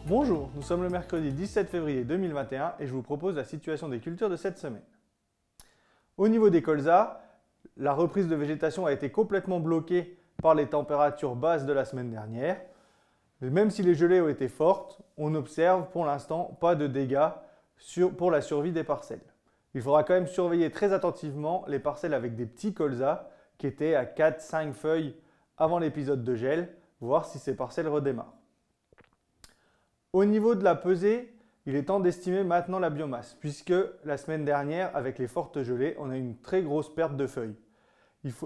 Bonjour, nous sommes le mercredi 17 février 2021 et je vous propose la situation des cultures de cette semaine. Au niveau des colzas, la reprise de végétation a été complètement bloquée par les températures basses de la semaine dernière. Même si les gelées ont été fortes, on n'observe pour l'instant pas de dégâts pour la survie des parcelles. Il faudra quand même surveiller très attentivement les parcelles avec des petits colzas qui étaient à 4-5 feuilles avant l'épisode de gel, voir si ces parcelles redémarrent. Au niveau de la pesée, il est temps d'estimer maintenant la biomasse, puisque la semaine dernière, avec les fortes gelées, on a eu une très grosse perte de feuilles.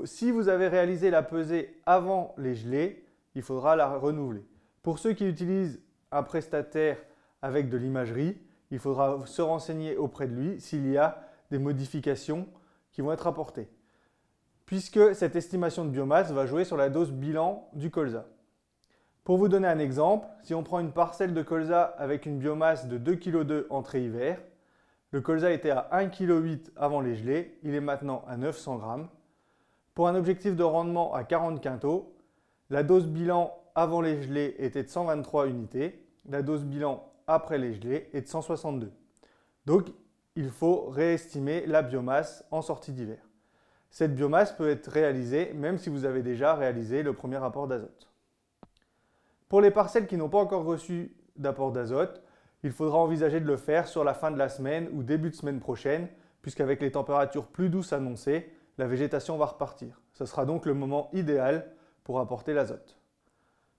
Si vous avez réalisé la pesée avant les gelées, il faudra la renouveler. Pour ceux qui utilisent un prestataire avec de l'imagerie, il faudra se renseigner auprès de lui s'il y a des modifications qui vont être apportées, puisque cette estimation de biomasse va jouer sur la dose bilan du colza. Pour vous donner un exemple, si on prend une parcelle de colza avec une biomasse de 2,2 kg entrée-hiver, le colza était à 1,8 kg avant les gelées, il est maintenant à 900 g. Pour un objectif de rendement à 40 quintaux, la dose bilan avant les gelées était de 123 unités, la dose bilan après les gelées est de 162. Donc, il faut réestimer la biomasse en sortie d'hiver. Cette biomasse peut être réalisée même si vous avez déjà réalisé le premier apport d'azote. Pour les parcelles qui n'ont pas encore reçu d'apport d'azote, il faudra envisager de le faire sur la fin de la semaine ou début de semaine prochaine, puisqu'avec les températures plus douces annoncées, la végétation va repartir. Ce sera donc le moment idéal pour apporter l'azote.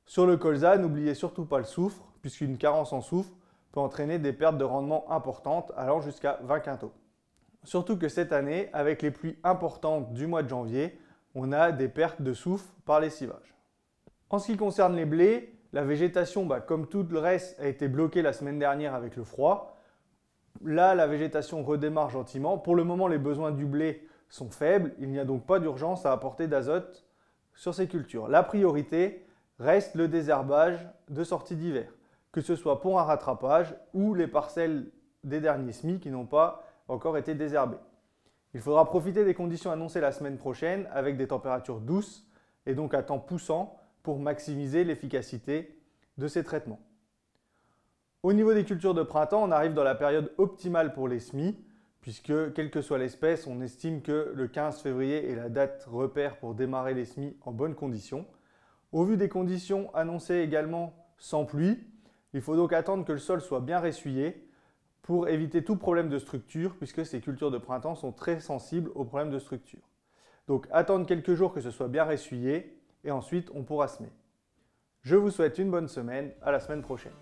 Sur le colza, n'oubliez surtout pas le soufre, puisqu'une carence en soufre peut entraîner des pertes de rendement importantes allant jusqu'à 20 quintaux. Surtout que cette année, avec les pluies importantes du mois de janvier, on a des pertes de soufre par lessivage. En ce qui concerne les blés, la végétation, comme tout le reste, a été bloquée la semaine dernière avec le froid. Là, la végétation redémarre gentiment. Pour le moment, les besoins du blé sont faibles. Il n'y a donc pas d'urgence à apporter d'azote sur ces cultures. La priorité reste le désherbage de sortie d'hiver, que ce soit pour un rattrapage ou les parcelles des derniers semis qui n'ont pas encore été désherbées. Il faudra profiter des conditions annoncées la semaine prochaine avec des températures douces et donc à temps poussant pour maximiser l'efficacité de ces traitements. Au niveau des cultures de printemps, on arrive dans la période optimale pour les semis, puisque quelle que soit l'espèce, on estime que le 15 février est la date repère pour démarrer les semis en bonnes conditions. Au vu des conditions annoncées également sans pluie, il faut donc attendre que le sol soit bien ressuyé pour éviter tout problème de structure, puisque ces cultures de printemps sont très sensibles aux problèmes de structure. Donc attendre quelques jours que ce soit bien ressuyé, et ensuite on pourra semer. Je vous souhaite une bonne semaine, à la semaine prochaine.